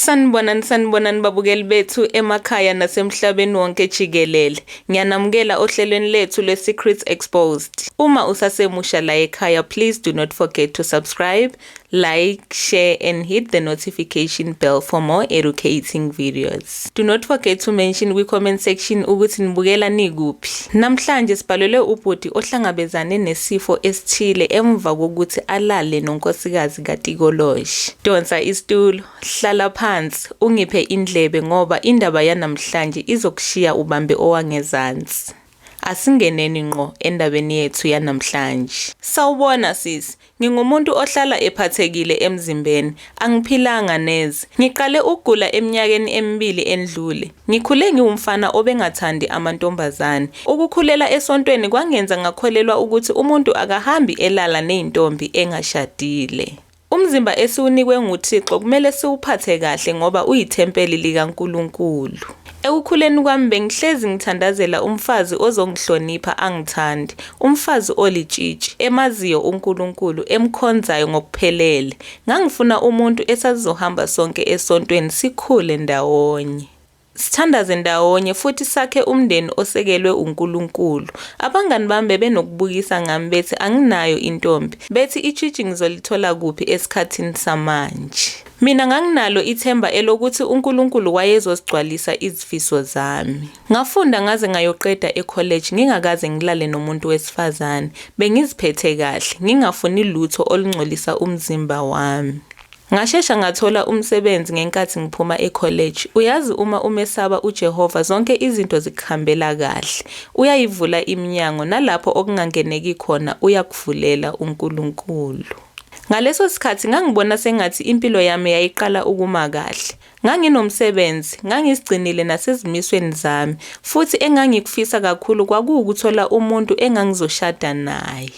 Sanibonani babukeli bethu emakhaya nasemhlabeni wonke jikelele. Ngiyanamukela ohlelweni lethu lwe-Secrets Exposed. Uma usasemusha la ekhaya, please do not forget to subscribe, like, share and hit the notification bell for more educating videos. Do not forget to mention kwi-comment section ukuthi nibukela nikuphi. Namhlanje sibhalelwe ubhodi ohlangabezane nesifo esithile emva kokuthi alale nonkosikazi kaTikoloshi. Donsa isitulo, hlala phansi, ungiphe indlebe ngoba indaba yanamhlanje izokushiya ubambe owangezansi. Asingeneni ngqo endabeni yethu yanamhlanje. Sawubona sisi, ngingumuntu ohlala ephathekile emzimbeni, angiphilanga neze. Ngiqale ukugula eminyakeni emibili endlule. Ngikhule ngiwumfana obengathandi amantombazane. Ukukhulela esontweni kwangenza ngakholelwa ukuthi umuntu akahambi elala nezintombi engashadile. Umzimba esiunikwe nguThixo kumele siwuphathe kahle ngoba uyithempeli likaNkulunkulu. Ekukhuleni kwami bengihlezi ngithandazela umfazi ozongihlonipha angithandi, umfazi olitshitshi, emaziyo uNkulunkulu, emkhonzayo ngokuphelele. Ngangifuna umuntu esazizohamba sonke esontweni sikhule ndawonye. Sithandaze ndawonye futhi sakhe umndeni osekelwe uNkulunkulu. Abangani bami benokubukisa ngami bethi anginayo intombi, bethi itshitshi ngizolithola kuphi esikhathini samanje. Mina nganginalo ithemba elokuthi uNkulunkulu wayezosigcwalisa izifiso zami. Ngafunda ngaze ngayoqeda ecollege ngingakaze ngilale nomuntu wesifazane. Bengiziphethe kahle, ngingafuni lutho olungcolisa umzimba wami. Ngashesha ngathola umsebenzi ngenkathi ngiphuma ecollege. Uyazi uma umesaba uJehova zonke izinto zikuhambela kahle. Uyayivula iminyango nalapho okungangeneki khona uyakuvulela uNkulunkulu. Ngaleso sikhathi ngangibona sengathi impilo yami yayiqala ukuma kahle. Nganginomsebenzi, ngangisigcinile nasezimisweni zami, futhi engangikufisa kakhulu kwakuwukuthola umuntu engangizoshada naye.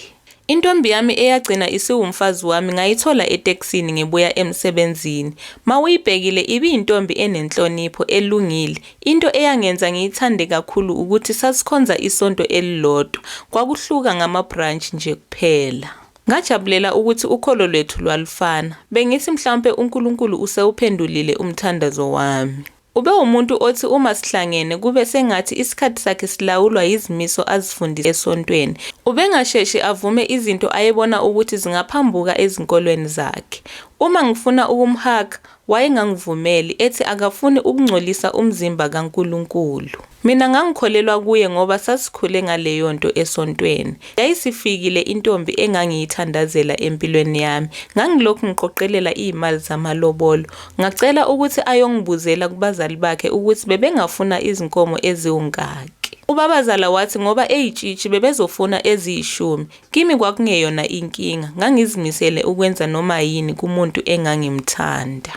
Intombi yami eyagcina isiwumfazi wami ngayithola eTexini ngibuya emsebenzini. Mawuyibhekile ibiyintombi enenhlonipho elungile. Into eyangenza ngiyithande kakhulu ukuthi sasikhonza isonto elilodwa. Kwakuhluka ngama-branch nje kuphela. Ngajabulela ukuthi ukholo lwethu lwalufana. Bengithi mhlawumbe uNkulunkulu usewuphendulile umthandazo wami. Ube umuntu othi uma sihlangene kube sengathi isikhathi sakhe silawulwa izimiso azifundile esontweni. Ubengasheshi avume izinto ayebona ukuthi zingaphambuka ezinkolweni zakhe. Uma ngifuna ukumhaka, wayengangivumeli ethi akafuni ukungcolisa umzimba kaNkulunkulu. Mina ngangikholelwa kuye ngoba sasikhule ngaleyo nto esontweni. Yayisifikile intombi engangiyithandazela empilweni yami. Ngangilokhu ngiqoqelela izimali zamalobolo. Ngacela ukuthi ayongibuzela kubazali bakhe ukuthi bebengafuna izinkomo eziwungaki. Ubabazala wathi ngoba eyitshitshi bebezofuna ezi10. Kimi kwakungeyona inkinga. Ngangizimisele ukwenza noma yini kumuntu engangimthanda.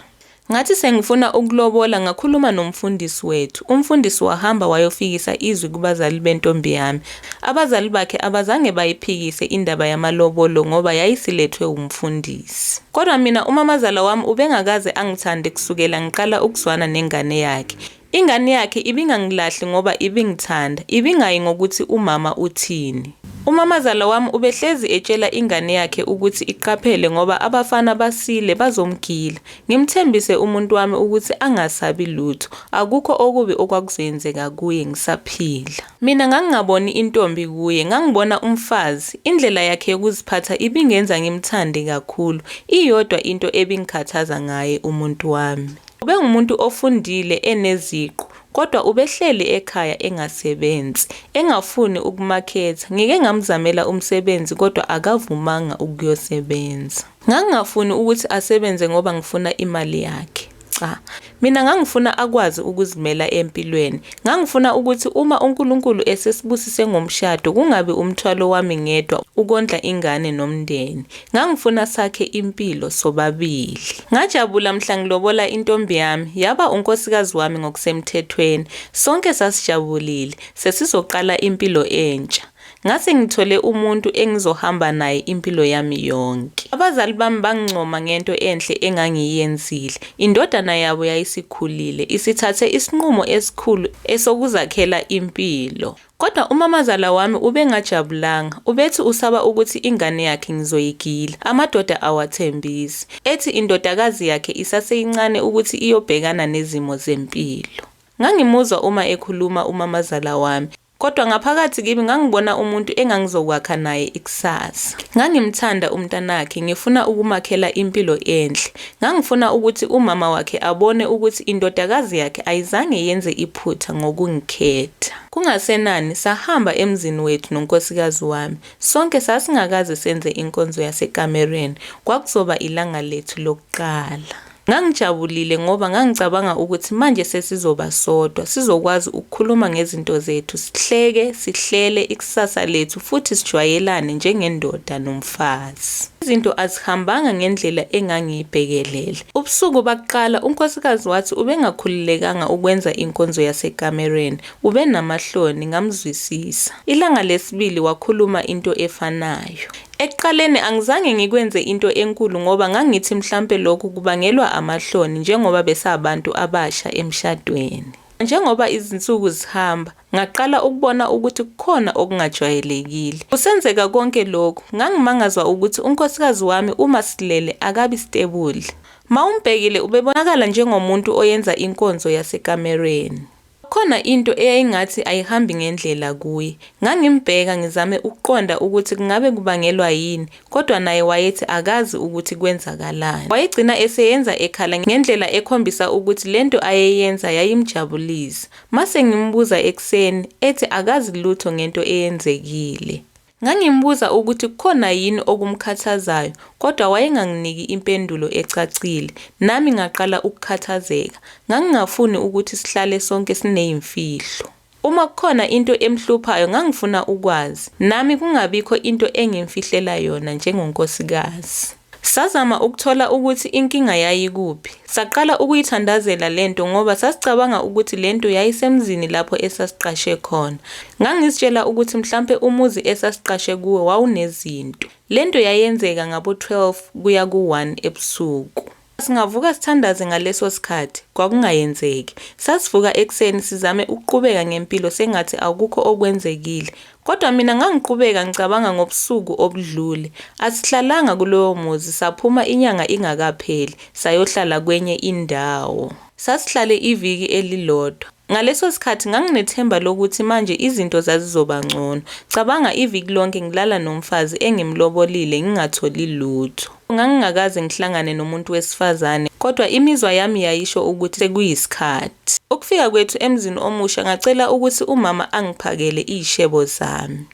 Ngathi sengifuna ukulobola ngakhuluma nomfundisi wethu. Umfundisi wahamba wayofikisa izwi kubazali bentombi yami. Abazali bakhe abazange bayiphikise indaba yamalobolo ngoba yayisilethwe umfundisi. Kodwa mina umamazala wami ubengakaze angithande kusukela ngiqala ukuzwana nengane yakhe. Ingane yakhe ibingangilahli ngoba ibingithanda, ibingayi ngokuthi umama uthini. Umamazala wami ubehlezi etshela ingane yakhe ukuthi iqaphele ngoba abafana basile bazomgila. Ngimthembise umuntu wami ukuthi angasabi lutho. Akukho okubi okwakuzenzeka kuye ngisaphila. Mina ngangingaboni intombi kuye, ngangibona umfazi. Indlela yakhe yokuziphatha ibingenza ngimthande kakhulu. Iyodwa into ebingikhathaza ngaye umuntu wami. Ube ngumuntu ofundile eneziqu, kodwa ubehleli ekhaya engasebenzi, engafuni ukumaketha. Ngike ngamzamela umsebenzi kodwa akavumanga ukuyosebenza. Ngangingafuni ukuthi asebenze ngoba ngifuna imali yakhe. Cha, mina ngangifuna akwazi ukuzimela empilweni. Ngangifuna ukuthi uma uNkulunkulu esesibusise ngomshado kungabe umthwalo wami ngedwa ukondla ingane nomndeni. Ngangifuna sakhe impilo sobabili. Ngajabula mhla ngilobola intombi yami yaba unkosikazi wami ngokusemthethweni. Sonke sasijabulile, sesizoqala impilo entsha. ngase ngithole umuntu engizohamba naye impilo yami yonke. Abazali bami bangincoma ngento enhle engangiyenzile. Indodana yabo yayisikhulile, isithathe isinqumo esikhulu esokuzakhela impilo. Kodwa umamazala wami ubengajabulanga, ubethi usaba ukuthi ingane yakhe ngizoyigila. Amadoda awathembisi, ethi indodakazi yakhe isaseyincane ukuthi iyobhekana nezimo zempilo. Ngangimuzwa uma ekhuluma umamazala wami, kodwa ngaphakathi kimi ngangibona umuntu engangizokwakha naye ikusasa. Ngangimthanda umntanakhe, ngifuna ukumakhela impilo enhle. Ngangifuna ukuthi umama wakhe abone ukuthi indodakazi yakhe ayizange yenze iphutha ngokungikhetha. Kungasenani sahamba emzini wethu nonkosikazi wami. Sonke sasingakaze senze inkonzo yasekamereni. Kwakuzoba ilanga lethu lokuqala. Ngangijabulile ngoba ngangicabanga ukuthi manje sesizoba sodwa, sizokwazi ukukhuluma ngezinto zethu, sihleke, sihlele ikusasa lethu futhi sijwayelane njengendoda nomfazi. Izinto azihambanga ngendlela engangiyibhekelele. Ubusuku baqala unkosikazi wathi ubengakhululekanga ukwenza inkonzo yasekamereni, ubenamahloni, ngamzwisisa. Ilanga lesibili wakhuluma into efanayo. Ekuqaleni angizange ngikwenze into enkulu ngoba ngangithi mhlambe lokhu kubangelwa amahloni njengoba besabantu abasha emshadweni. Njengoba izinsuku zihamba, ngaqala ukubona ukuthi kukhona okungajwayelekile. Kusenzeka konke lokhu, ngangimangazwa ukuthi unkosikazi wami uma silele akabi stable. Mawumbhekile ubebonakala njengomuntu oyenza inkonzo yasekamereni. Khona into eyayingathi ayihambi ngendlela kuye. Ngangimbheka ngizame ukuqonda ukuthi kungabe kubangelwa yini, kodwa naye wayethi akazi ukuthi kwenzakalani. Wayegcina eseyenza ekhala ngendlela ekhombisa ukuthi lento ayeyenza yayimjabulisa. Mase ngimbuza ekseni ethi akazi lutho ngento eyenzekile. Ngangimbuza ukuthi kukhona yini okumkhathazayo, kodwa wayenganginiki impendulo ecacile. Nami ngaqala ukukhathazeka. Ngangingafuni ukuthi sihlale sonke sineyimfihlo. Uma kukhona into emhluphayo ngangifuna ukwazi, nami kungabikho into engimfihlela yona njengonkosikazi. Sazama ukuthola ukuthi inkinga yayikuphi. Saqala ukuyithandazela lento ngoba sasicabanga ukuthi lento yayisemzini lapho esasiqashe khona. Ngangizitshela ukuthi mhlambe umuzi esasiqashe kuwo wawunezinto. Lento yayenzeka ngabo 12 kuya ku1 ebusuku. Singavuka sithandaze ngaleso sikhathi kwakungayenzeki. Sasivuka ekseni sizame ukuqhubeka ngempilo sengathi akukho okwenzekile. Kodwa mina ngangiqhubeka ngicabanga ngobusuku obudlule. Asihlalanga kulowo muzi, saphuma inyanga ingakapheli, sayohlala kwenye indawo. Sasihlale iviki elilodwa. Ngaleso sikhathi nganginethemba lokuthi manje izinto zazizoba ngcono. Cabanga iviki lonke ngilala nomfazi engimlobolile ngingatholi lutho. Ngangingakaze ngihlangane nomuntu wesifazane, kodwa imizwa yami yayisho ukuthi sekuyisikhathi. Ukufika kwethu emzini omusha ngacela ukuthi umama angiphakele izishebo zami.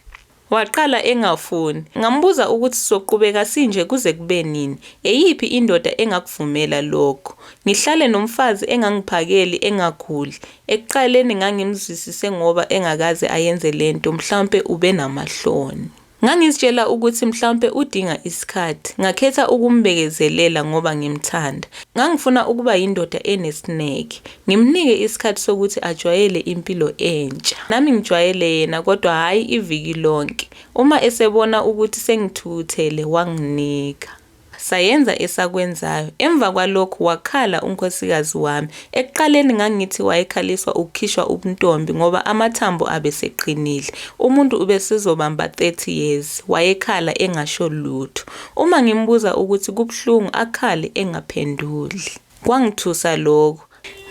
Waqala engafuni. Ngambuza ukuthi sizoqhubeka sinje kuze kube nini. Eyiphi indoda engakuvumela lokho? Ngihlale nomfazi engangiphakeli engakhuli. Ekuqaleni ngangimzwisise ngoba engakaze ayenze lento mhlambe ube namahloni. Ngangizitshela ukuthi mhlambe udinga isikhathi. Ngakhetha ukumbekezelela ngoba ngimthanda. Ngangifuna ukuba yindoda enesineke. Ngimnike isikhathi sokuthi ajwayele impilo entsha. Nami ngijwayele yena kodwa hayi iviki lonke. Uma esebona ukuthi sengithuthele wanginika. Sayenza esakwenzayo. Emva kwalokho wakhala unkosikazi wami. Ekuqaleni ngangithi wayekhaliswa ukukhishwa ubuntombi ngoba amathambo abeseqinile. Umuntu ubesizobamba 30 years. Wayekhala engasho lutho. Uma ngimbuza ukuthi kubhlungu akhale engaphenduli. Kwangithusa lokho.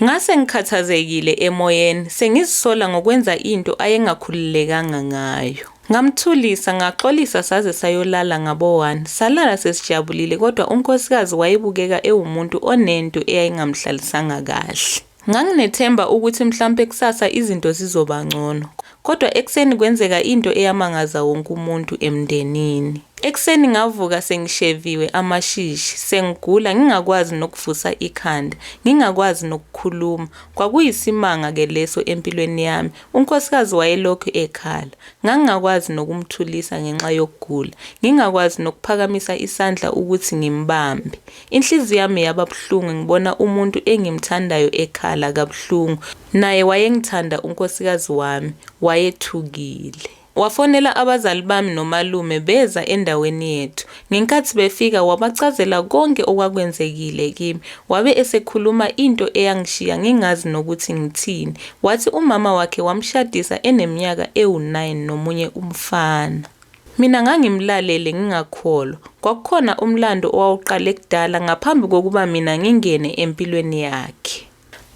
Ngase ngikhathazekile emoyeni, sengizisola ngokwenza into ayengakhululekanga ngayo. Ngamthulisa ngaxolisa saze sayolala ngabo 1. Salala sesijabulile kodwa unkosikazi wayebukeka ewumuntu onento eyayingamhlalisanga kahle. Nganginethemba ukuthi mhlambe kusasa izinto zizoba ngcono. Kodwa ekseni kwenzeka into eyamangaza wonke umuntu emndenini. Ekseni ngavuka sengisheviwe amashishi, sengigula ngingakwazi nokuvusa ikhanda, ngingakwazi nokukhuluma. Kwakuyisimanga ke leso empilweni yami. Unkosikazi wayelokhu ekhala. Ngangingakwazi nokumthulisa ngenxa yokugula. Ngingakwazi nokuphakamisa isandla ukuthi ngimbambe. Inhliziyo yami yababhlungu ngibona umuntu engimthandayo ekhala kabuhlungu. Naye wayengithanda unkosikazi wami, wayethukile. Wafonela abazali bami nomalume beza endaweni yethu. Ngenkathi befika wabachazela konke okwakwenzekile kimi. Wabe esekhuluma into eyangishiya ngingazi nokuthi ngithini. Wathi umama wakhe wamshadisa eneminyaka ewu-9 nomunye umfana. Mina ngangimlalele ngingakholwa. Kwakukhona umlando owawuqale kudala ngaphambi kokuba mina ngingene empilweni yakhe.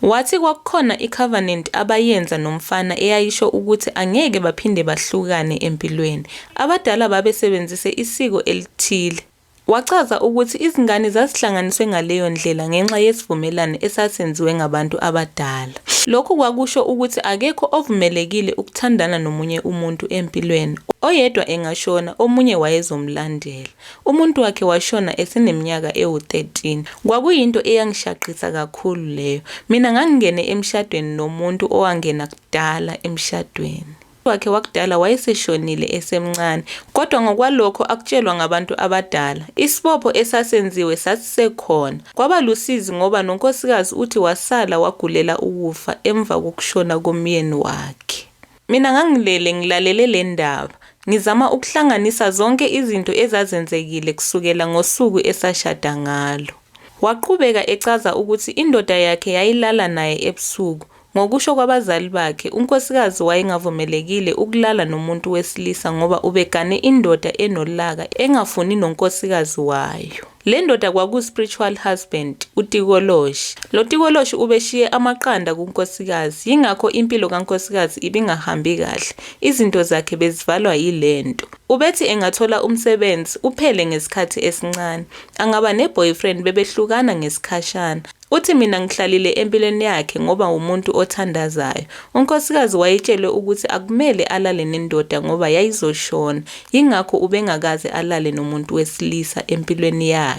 Wathi kwakukhona icovenant abayenza nomfana eyayisho ukuthi angeke baphinde bahlukane empilweni. Abadala babesebenzise isiko elithile. Wachaza ukuthi izingane zasihlanganiswe ngaleyo ndlela ngenxa yesivumelane esasenziwe ngabantu abadala. Lokhu kwakusho ukuthi akekho ovumelekile ukuthandana nomunye umuntu empilweni. Oyedwa engashona, omunye wayezomlandela. Umuntu wakhe washona eseneminyaka ewu-13. Kwakuyinto eyangishaqisa kakhulu leyo. Mina ngangingene emshadweni nomuntu owangena kudala emshadweni. Wakhe wakudala wayeseshonile esemncane, kodwa ngokwalokho akutshelwa ngabantu abadala. Isibopho esasenziwe sasisekhona. Kwaba lusizi ngoba nonkosikazi uthi wasala wagulela ukufa emva kokushona komyeni wakhe. Mina ngangilele ngilalele le ndaba, ngizama ukuhlanganisa zonke izinto ezazenzekile kusukela ngosuku esashada ngalo. Waqhubeka echaza ukuthi indoda yakhe yayilala naye ebusuku. Ngokusho kwabazali bakhe, unkosikazi wayengavumelekile ukulala nomuntu wesilisa ngoba ubegane indoda enolaka engafuni nonkosikazi wayo. Le ndoda kwaku-spiritual husband, uTikoloshi. Lo Tikoloshi ubeshiye amaqanda kunkosikazi, yingakho impilo kankosikazi ibingahambi kahle. Izinto zakhe bezivalwa yilento. Ubethi engathola umsebenzi uphele ngesikhathi esincane. Angaba ne-boyfriend bebehlukana ngesikhashana. Uthi mina ngihlalile empilweni yakhe ngoba umuntu othandazayo. Unkosikazi wayetshelwe ukuthi akumele alale nendoda ngoba yayizoshona. Yingakho ubengakaze alale nomuntu wesilisa empilweni yakhe.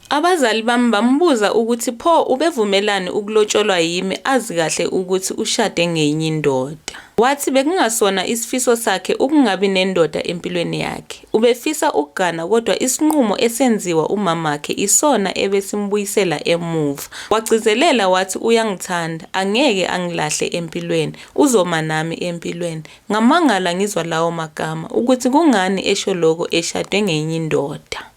Abazali bami bambuza ukuthi pho ubevumelani ukulotsholwa yimi azi kahle ukuthi ushade ngenye indoda. Wathi bekungasona isifiso sakhe ukungabi nendoda empilweni yakhe. Ubefisa ukugana kodwa isinqumo esenziwa umamakhe isona ebesimbuyisela emuva. Wagcizelela wathi uyangithanda, angeke angilahle empilweni, uzoma nami empilweni. Ngamangala ngizwa lawo magama ukuthi kungani esho lokho eshade ngenye indoda.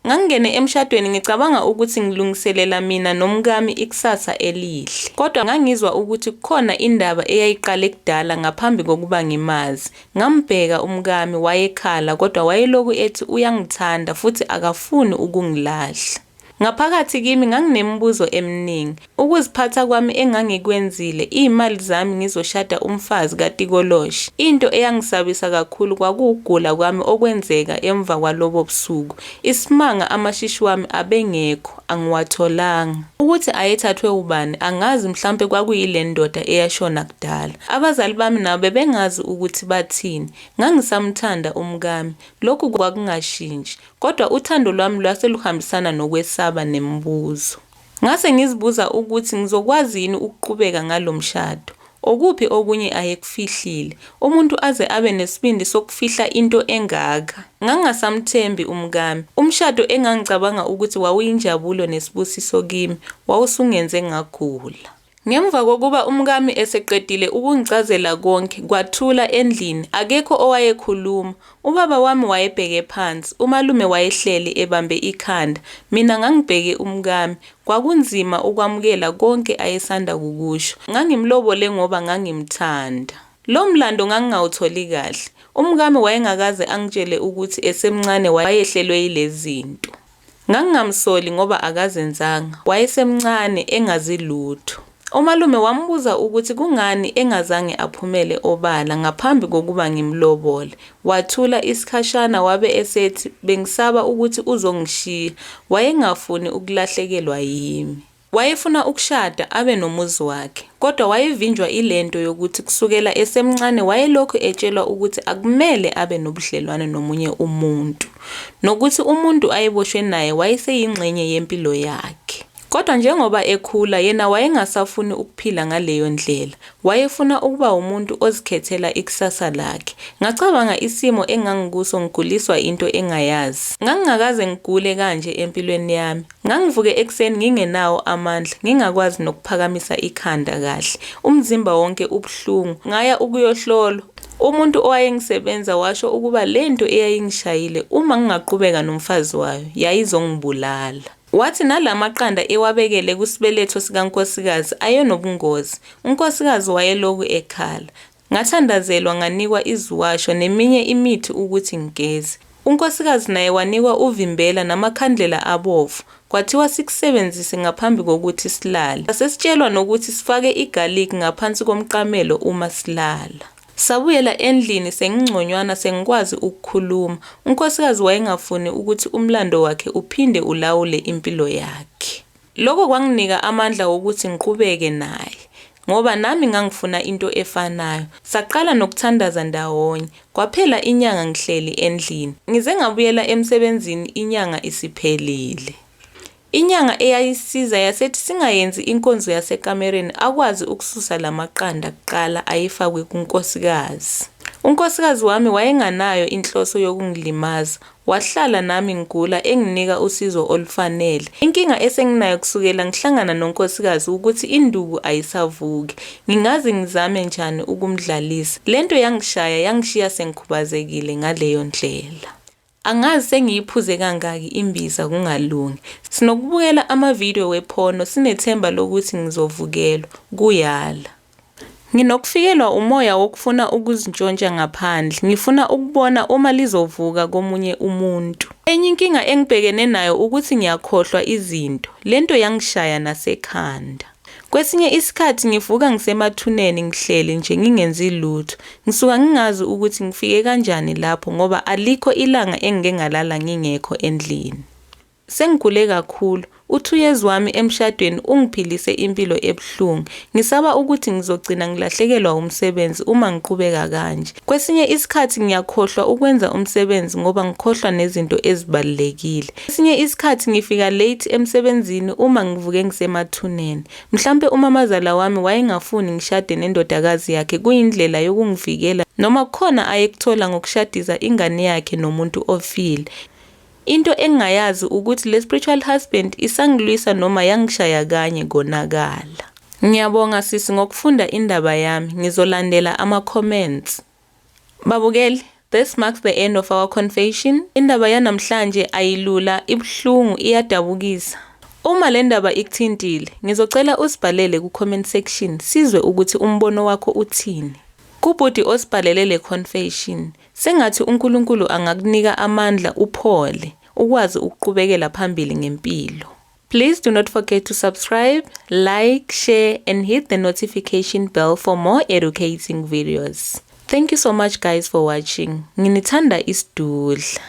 Ngangene emshadweni ngicabanga ukuthi ngilungiselela mina nomkami ikusasa elihle. Kodwa ngangizwa ukuthi kukhona indaba eyayiqale kudala ngaphambi kokuba ngimazi. Ngambheka umkami wayekhala kodwa wayeloku ethi uyangithanda futhi akafuni ukungilahla. Ngaphakathi kimi nganginemibuzo eminingi. Ukuziphatha kwami engangikwenzile, imali zami ngizoshada umfazi kaTikoloshi. Into eyangisabisa kakhulu kwakugula kwami okwenzeka emva kwalobo busuku. Isimanga amashishi wami abengekho, angiwatholanga. Ukuthi ayethathwe ubani angazi, mhlambe kwakuyile ndoda eyashona kudala. Abazali bami nabo bebengazi ukuthi bathini. Ngangisamthanda umkami, lokhu kwakungashintshi. Kodwa uthando lwami lwaseluhambisana nokwesaba nemibuzo. Ngase ngizibuza ukuthi ngizokwazi yini ukuqhubeka ngalomshado. Okuphi okunye ayekufihlile. Umuntu aze abe nesibindi sokufihla into engaka. Ngangasamthembi umkami. Umshado engangicabanga ukuthi wawuyinjabulo nesibusiso kimi, wawusungenze ngagula. Ngemva kokuba umkami eseqedile ukungicazela konke, kwathula endlini, akekho owayekhuluma. Ubaba wami wayebheke phansi, umalume wayehleli ebambe ikhanda. Mina ngangibheke umkami. Kwakunzima ukwamukela konke ayesanda kukusho. Ngangimlobole ngoba ngangimthanda. Lo mlando ngangingawutholi kahle. Umkami wayengakaze angitshele ukuthi esemncane wayehlelwe yilezi zinto. Ngangingamsoli ngoba akazenzanga. Wayesemncane engazi lutho. Umalume wambuza ukuthi kungani engazange aphumele obala ngaphambi kokuba ngimlobole. Wathula isikhashana wabe esethi bengisaba ukuthi uzongishiya. Wayengafuni ukulahlekelwa yimi. Wayefuna ukushada abe nomuzi wakhe. Kodwa wayevinjwa ilento yokuthi kusukela esemncane wayelokhu etshelwa ukuthi akumele abe nobudlelwane nomunye umuntu. Nokuthi umuntu ayeboshwe naye wayeseyingxenye yempilo yakhe. Kodwa njengoba ekhula yena wayengasafuni ukuphila ngaleyo ndlela. Wayefuna ukuba umuntu ozikhethela ikusasa lakhe. Ngacabanga isimo engangikuso ngiguliswa into engayazi. Ngangingakaze ngigule kanje empilweni yami. Ngangivuke ekseni ngingenawo amandla, ngingakwazi nokuphakamisa ikhanda kahle. Umzimba wonke ubuhlungu. Ngaya ukuyohlolwa. Umuntu owayengisebenza washo ukuba lento eyayingishayile uma ngingaqhubeka nomfazi wayo yayizongibulala. Wathi nalamaqanda ewabekele kusibeletho sikankosikazi ayenobungozi. Unkosikazi wayeloku ekhala. Ngathandazelwa nganikwa iziwasho neminye imithi ukuthi ngigeze. Unkosikazi naye wanikwa uvimbela namakhandlela abovu. Kwathiwa sikusebenzise ngaphambi kokuthi silale. Sasitshelwa nokuthi sifake igarlic ngaphansi komqamelo uma silala. Sabuyela endlini sengingconywana sengikwazi ukukhuluma. Unkosikazi wayengafuni ukuthi umlando wakhe uphinde ulawule impilo yakhe. Lokho kwanginika amandla wokuthi ngiqhubeke naye. Ngoba nami ngangifuna into efanayo. Saqala nokuthandaza ndawonye. Kwaphela inyanga ngihleli endlini. Ngize ngabuyela emsebenzini inyanga isiphelile. Inyanga eyayisiza yasethi singayenzi inkonzo yasekamereni akwazi ukususa lamaqanda kuqala ayifakwe kunkosikazi. Unkosikazi wami wayenganayo inhloso yokungilimaza. Wahlala nami ngigula enginika usizo olufanele. Inkinga esenginayo kusukela ngihlangana nonkosikazi ukuthi induku ayisavuki. Ngingazi ngizame njani ukumdlalisa. Lento yangishaya yangishiya sengikhubazekile ngaleyo ndlela. Angazi sengiyiphuze kangaki imbiza kungalungi. Sinokubukela amavideo wephono sinethemba lokuthi ngizovukelwa kuyala. Nginokufikelwa umoya wokufuna ukuzintshontsha ngaphandle. Ngifuna ukubona uma lizovuka komunye umuntu. Enye inkinga engibhekene nayo ukuthi ngiyakhohlwa izinto. Lento yangishaya nasekhanda. Kwesinye isikhathi ngivuka ngisemathuneni ngihlele nje ngingenzi lutho. Ngisuka ngingazi ukuthi ngifike kanjani lapho ngoba alikho ilanga engike ngalala ngingekho endlini. Sengigule kakhulu. U2 years wami emshadweni ungiphilise impilo ebuhlungu. Ngisaba ukuthi ngizogcina ngilahlekelwa umsebenzi uma ngiqhubeka kanje. Kwesinye isikhathi ngiyakhohlwa ukwenza umsebenzi ngoba ngikhohlwa nezinto ezibalekile. Kwesinye isikhathi ngifika late emsebenzini uma ngivuke ngisemathuneni. Mhlambe umamazala wami wayengafuni ngishade nendodakazi yakhe kuyindlela yokungivikela noma khona ayekuthola ngokushadisa ingane yakhe nomuntu ofile. Into engayazi ukuthi le spiritual husband isangilwisa noma yangishaya kanye konakala. Ngiyabonga sisi ngokufunda indaba yami. Ngizolandela ama-comments. Babukeli, this marks the end of our confession. Indaba yanamhlanje ayilula, ibuhlungu, iyadabukisa. Uma le ndaba ikuthintile, ngizocela usibhalele ku-comment section sizwe ukuthi umbono wakho uthini. Kubhudi osibhalele le confession, sengathi uNkulunkulu angakunika amandla uphole, ukwazi ukuqhubekela phambili ngempilo. Please do not forget to subscribe, like, share and hit the notification bell for more educating videos. Thank you so much guys for watching. Nginithanda isidudla.